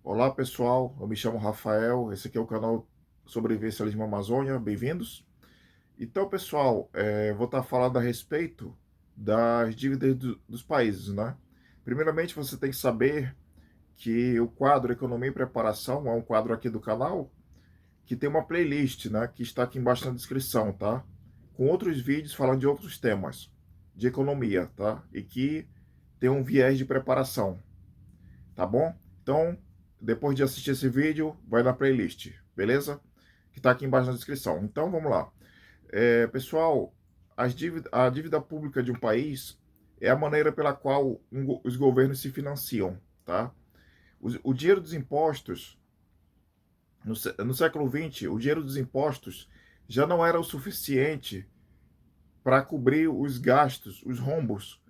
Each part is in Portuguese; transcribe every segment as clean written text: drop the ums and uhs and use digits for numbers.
Olá pessoal, eu me chamo Rafael, esse aqui é o canal Sobrevivencialismo Amazônia, bem-vindos. Então pessoal, vou estar falando a respeito das dívidas dos países, né? Primeiramente você tem que saber que o quadro Economia e Preparação é um quadro aqui do canal que tem uma playlist, né? Que está aqui embaixo na descrição, tá? Com outros vídeos falando de outros temas de economia, tá? E que tem um viés de preparação, tá bom? Então, depois de assistir esse vídeo, vai na playlist, beleza? Que está aqui embaixo na descrição. Então, vamos lá. Pessoal, a dívida pública de um país é a maneira pela qual os governos se financiam, tá? O dinheiro dos impostos, no século XX, o dinheiro dos impostos já não era o suficiente para cobrir os gastos, os rombos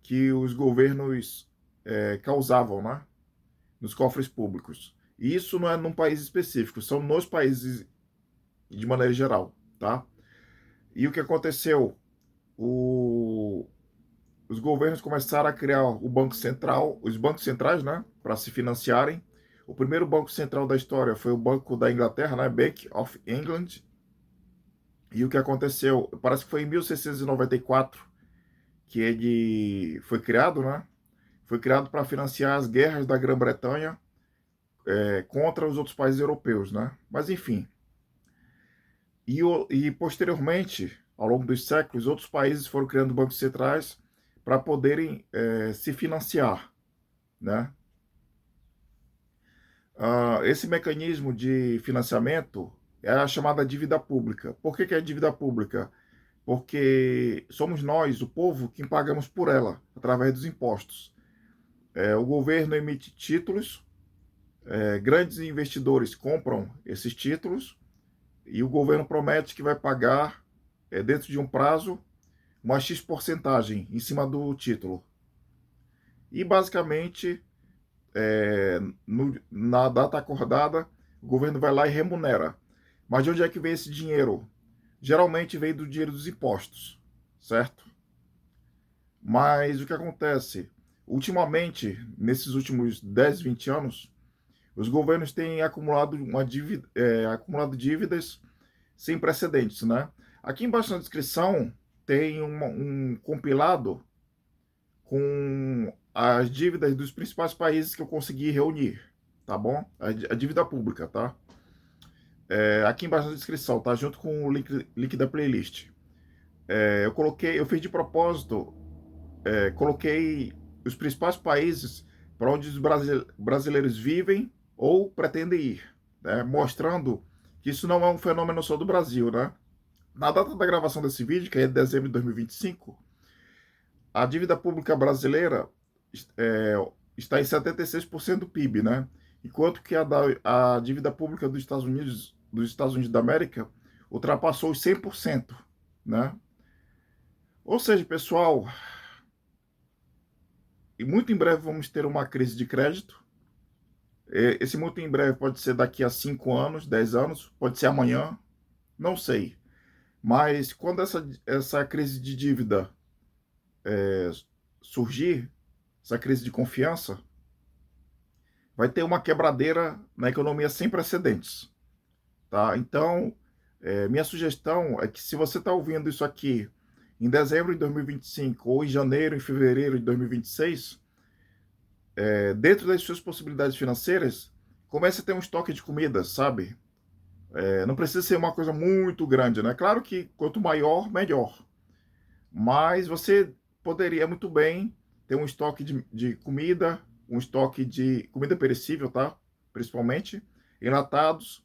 que os governos causavam, né? Nos cofres públicos. E isso não é num país específico, são nos países de maneira geral, tá? E o que aconteceu? Os governos começaram a criar o Banco Central, os bancos centrais, né, para se financiarem. O primeiro banco central da história foi o Banco da Inglaterra, né, Bank of England. E o que aconteceu? Parece que foi em 1694 que ele foi criado, né? Foi criado para financiar as guerras da Grã-Bretanha contra os outros países europeus, né? Mas enfim. E posteriormente, ao longo dos séculos, outros países foram criando bancos centrais para poderem se financiar, né? Esse mecanismo de financiamento é a chamada dívida pública. Por que é dívida pública? Porque somos nós, o povo, que pagamos por ela, através dos impostos. O governo emite títulos, grandes investidores compram esses títulos e o governo promete que vai pagar, dentro de um prazo, uma X porcentagem em cima do título. E basicamente, na data acordada, o governo vai lá e remunera. Mas de onde é que vem esse dinheiro? Geralmente vem do dinheiro dos impostos, certo? Mas o que acontece? Ultimamente, nesses últimos 10, 20 anos, os governos têm acumulado dívidas sem precedentes, né? Aqui embaixo na descrição tem um compilado com as dívidas dos principais países que eu consegui reunir, tá bom? A dívida pública, tá? Aqui embaixo na descrição, tá? Junto com o link da playlist. Eu fiz de propósito, coloquei os principais países para onde os brasileiros vivem ou pretendem ir, né? Mostrando que isso não é um fenômeno só do Brasil, né? Na data da gravação desse vídeo, que é de dezembro de 2025, a dívida pública brasileira é, está em 76% do PIB, né? Enquanto que a dívida pública dos Estados Unidos da América ultrapassou os 100%, né? Ou seja, pessoal, e muito em breve vamos ter uma crise de crédito. Esse muito em breve pode ser daqui a 5 anos, 10 anos, pode ser amanhã, não sei. Mas quando essa crise de dívida surgir, essa crise de confiança, vai ter uma quebradeira na economia sem precedentes, tá? Então, minha sugestão é que se você está ouvindo isso aqui em dezembro de 2025 ou em janeiro, em fevereiro de 2026, dentro das suas possibilidades financeiras, comece a ter um estoque de comida, sabe? Não precisa ser uma coisa muito grande, né? Claro que quanto maior, melhor. Mas você poderia muito bem ter um estoque de comida, um estoque de comida perecível, tá? Principalmente, enlatados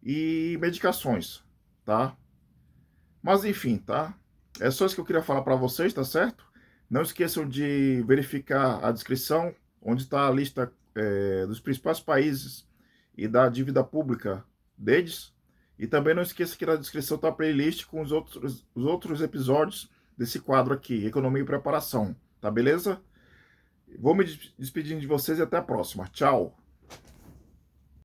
e medicações, tá? Mas enfim, tá? É só isso que eu queria falar para vocês, tá certo? Não esqueçam de verificar a descrição, onde está a lista dos principais países e da dívida pública deles. E também não esqueça que na descrição está a playlist com os outros episódios desse quadro aqui, Economia e Preparação. Tá beleza? Vou me despedindo de vocês e até a próxima. Tchau!